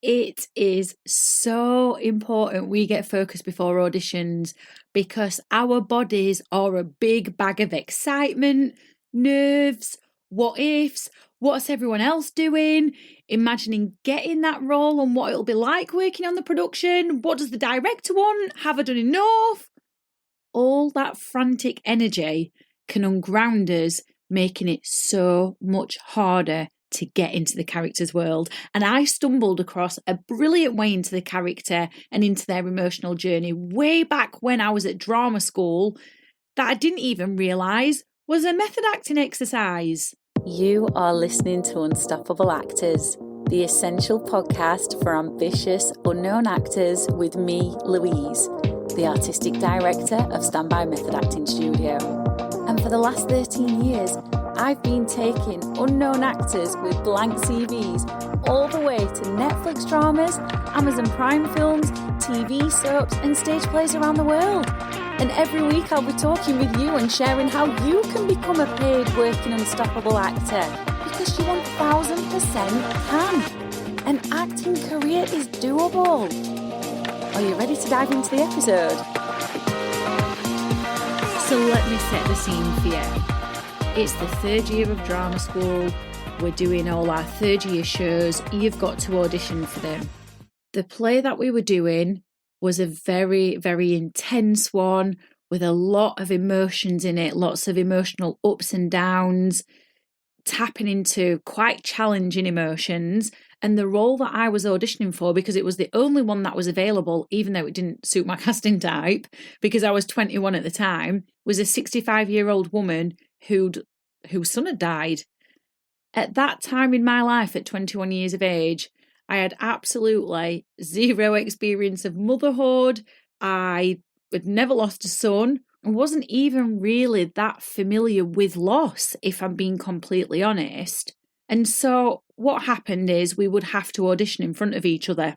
It is so important we get focused before auditions because our bodies are a big bag of excitement, nerves, what ifs, what's everyone else doing, imagining getting that role and what it'll be like working on the production, what does the director want, have I done enough? All that frantic energy can unground us, making it so much harder to get into the character's world. And I stumbled across a brilliant way into the character and into their emotional journey way back when I was at drama school that I didn't even realise was a method acting exercise. You are listening to Unstoppable Actors, the essential podcast for ambitious, unknown actors with me, Louise, the artistic director of Standby Method Acting Studio. And for the last 13 years, I've been taking unknown actors with blank CVs all the way to Netflix dramas, Amazon Prime films, TV soaps and stage plays around the world. And every week I'll be talking with you and sharing how you can become a paid working unstoppable actor, because you 1000% can. An acting career is doable. Are you ready to dive into the episode? So let me set the scene for you. It's the third year of drama school. We're doing all our third year shows. You've got to audition for them. The play that we were doing was a very, very intense one with a lot of emotions in it, lots of emotional ups and downs, tapping into quite challenging emotions. And the role that I was auditioning for, because it was the only one that was available, even though it didn't suit my casting type, because I was 21 at the time, was a 65-year-old woman whose son had died. At that time in my life, at 21 years of age, I had absolutely zero experience of motherhood. I had never lost a son and wasn't even really that familiar with loss, if I'm being completely honest. And so what happened is we would have to audition in front of each other.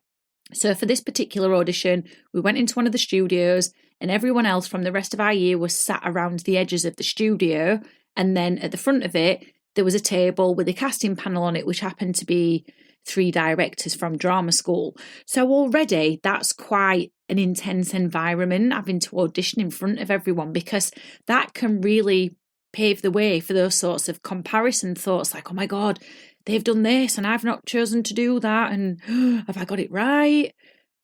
So for this particular audition, we went into one of the studios and everyone else from the rest of our year was sat around the edges of the studio. And then at the front of it, there was a table with a casting panel on it, which happened to be 3 directors from drama school. So already that's quite an intense environment, having to audition in front of everyone, because that can really pave the way for those sorts of comparison thoughts like, oh my God, they've done this and I've not chosen to do that. And have I got it right?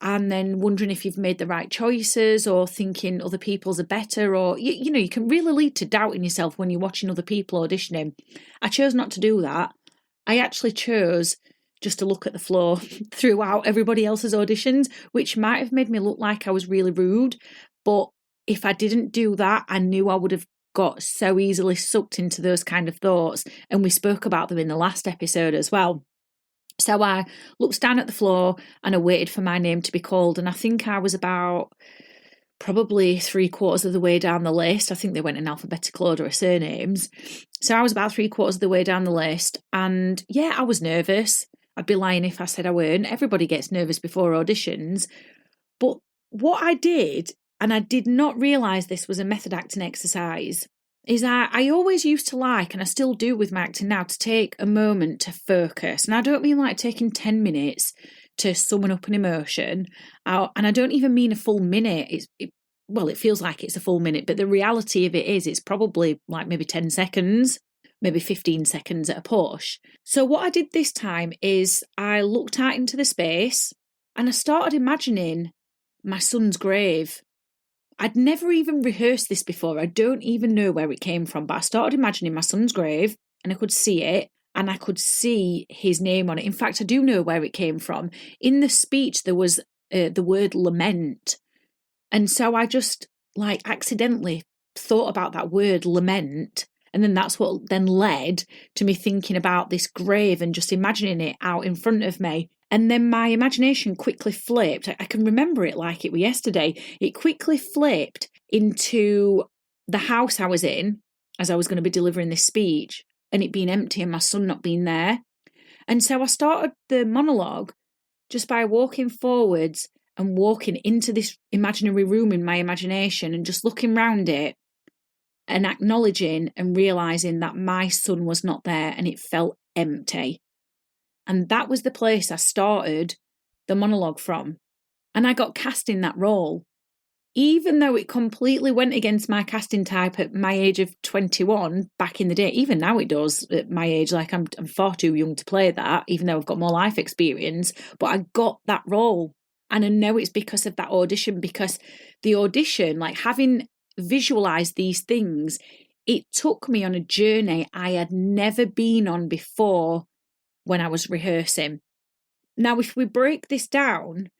And then wondering if you've made the right choices, or thinking other people's are better, or, you know, you can really lead to doubting yourself when you're watching other people auditioning. I chose not to do that. I actually chose just to look at the floor throughout everybody else's auditions, which might have made me look like I was really rude. But if I didn't do that, I knew I would have got so easily sucked into those kind of thoughts. And we spoke about them in the last episode as well. So I looked down at the floor and I waited for my name to be called. And I think I was about probably 3/4 of the way down the list. I think they went in alphabetical order of surnames. So I was about 3/4 of the way down the list. And yeah, I was nervous. I'd be lying if I said I weren't. Everybody gets nervous before auditions. But what I did, and I did not realise this was a method acting exercise, is I always used to like, and I still do with my acting now, to take a moment to focus. And I don't mean like taking 10 minutes to summon up an emotion. And I don't even mean a full minute. It feels like it's a full minute, but the reality of it is it's probably like maybe 10 seconds, maybe 15 seconds at a push. So what I did this time is I looked out into the space and I started imagining my son's grave. I'd never even rehearsed this before. I don't even know where it came from, but I started imagining my son's grave and I could see it and I could see his name on it. In fact, I do know where it came from. In the speech, there was the word lament. And so I just accidentally thought about that word lament. And then that's what then led to me thinking about this grave and just imagining it out in front of me. And then my imagination quickly flipped. I can remember it like it was yesterday. It quickly flipped into the house I was in as I was going to be delivering this speech, and it being empty and my son not being there. And so I started the monologue just by walking forwards and walking into this imaginary room in my imagination and just looking round it and acknowledging and realising that my son was not there and it felt empty. And that was the place I started the monologue from. And I got cast in that role. Even though it completely went against my casting type at my age of 21 back in the day, even now it does at my age, like I'm far too young to play that, even though I've got more life experience, but I got that role. And I know it's because of that audition, because the audition, like having visualized these things, it took me on a journey I had never been on before when I was rehearsing. Now, if we break this down,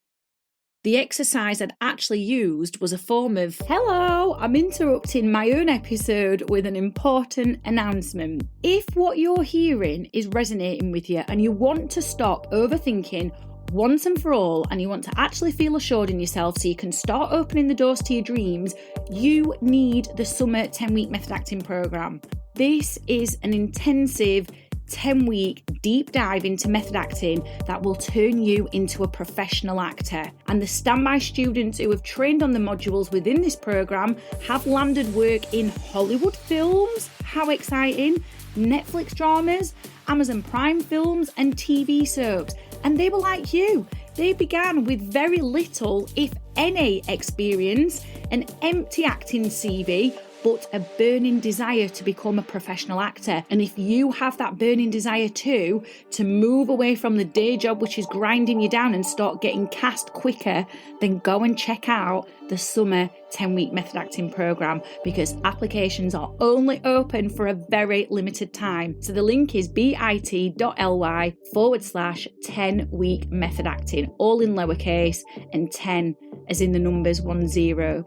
the exercise I'd actually used was a form of, hello, I'm interrupting my own episode with an important announcement. If what you're hearing is resonating with you and you want to stop overthinking once and for all, and you want to actually feel assured in yourself so you can start opening the doors to your dreams, you need the Summer 10-Week Method Acting Programme. This is an intensive 10-week deep dive into method acting that will turn you into a professional actor. And the standby students who have trained on the modules within this programme have landed work in Hollywood films, how exciting, Netflix dramas, Amazon Prime films and TV soaps. And they were like you. They began with very little, if any, experience, an empty acting CV, but a burning desire to become a professional actor. And if you have that burning desire too, to move away from the day job which is grinding you down and start getting cast quicker, then go and check out the Summer 10-Week Method Acting Programme, because applications are only open for a very limited time. So the link is bit.ly/10-week method acting, all in lowercase and 10 as in the numbers 10,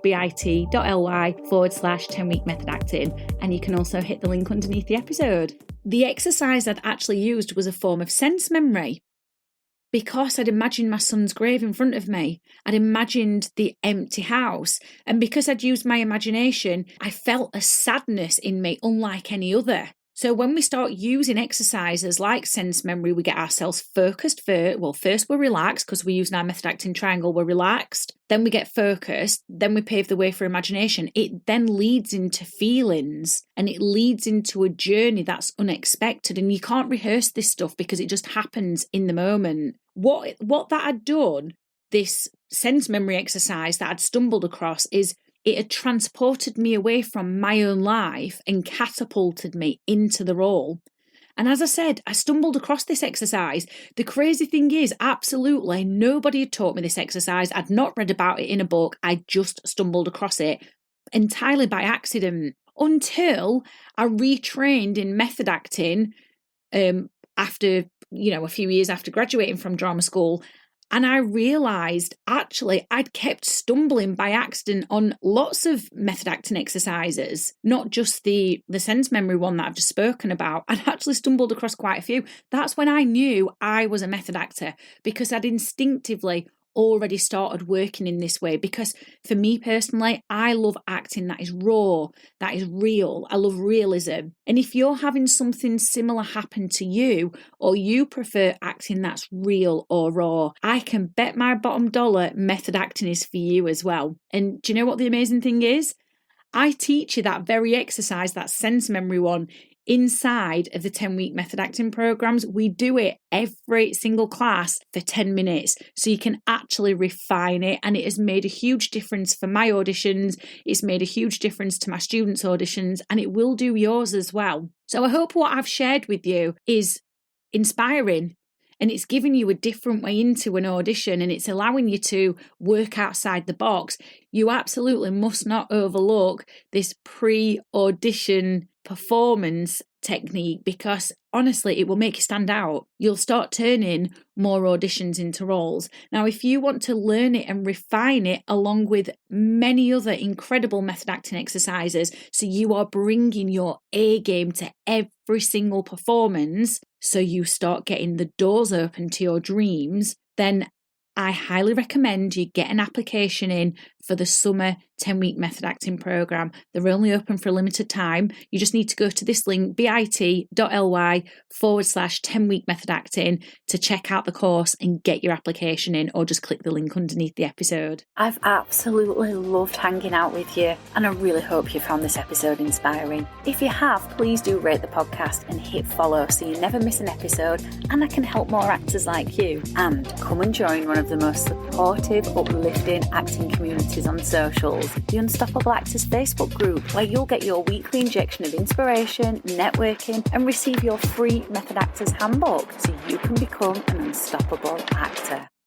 bit.ly/10-week method acting. And you can also hit the link underneath the episode. The exercise I'd actually used was a form of sense memory. Because I'd imagined my son's grave in front of me, I'd imagined the empty house. And because I'd used my imagination, I felt a sadness in me unlike any other. So when we start using exercises like sense memory, we get ourselves focused first. Well, first we're relaxed because we're using our method acting triangle, we're relaxed. Then we get focused, then we pave the way for imagination. It then leads into feelings and it leads into a journey that's unexpected. And you can't rehearse this stuff because it just happens in the moment. What that had done, this sense memory exercise that I'd stumbled across, is it had transported me away from my own life and catapulted me into the role. And as I said, I stumbled across this exercise. The crazy thing is, absolutely nobody had taught me this exercise. I'd not read about it in a book. I just stumbled across it entirely by accident until I retrained in method acting after, a few years after graduating from drama school. And I realised, actually, I'd kept stumbling by accident on lots of method acting exercises, not just the sense memory one that I've just spoken about. I'd actually stumbled across quite a few. That's when I knew I was a method actor, because I'd instinctively already started working in this way. Because for me personally, I love acting that is raw, that is real. I love realism. And if you're having something similar happen to you, or you prefer acting that's real or raw, I can bet my bottom dollar method acting is for you as well. And do you know what the amazing thing is? I teach you that very exercise, that sense memory one, inside of the 10-week method acting programs. We do it every single class for 10 minutes so you can actually refine it. And it has made a huge difference for my auditions. It's made a huge difference to my students' auditions, and it will do yours as well. So I hope what I've shared with you is inspiring, and it's giving you a different way into an audition, and it's allowing you to work outside the box. You absolutely must not overlook this pre-audition performance technique, because honestly, it will make you stand out. You'll start turning more auditions into roles. Now, if you want to learn it and refine it along with many other incredible method acting exercises, so you are bringing your A game to every single performance, so you start getting the doors open to your dreams, then I highly recommend you get an application in for the Summer 10-week method acting program. They're only open for a limited time. You just need to go to this link, bit.ly/10-week method acting, to check out the course and get your application in, or just click the link underneath the episode. I've absolutely loved hanging out with you, and I really hope you found this episode inspiring. If you have, please do rate the podcast and hit follow so you never miss an episode, and I can help more actors like you. And come and join one of the most supportive, uplifting acting communities on socials, the Unstoppable Actors Facebook group, where you'll get your weekly injection of inspiration, networking, and receive your free Method Actors handbook so you can become an unstoppable actor.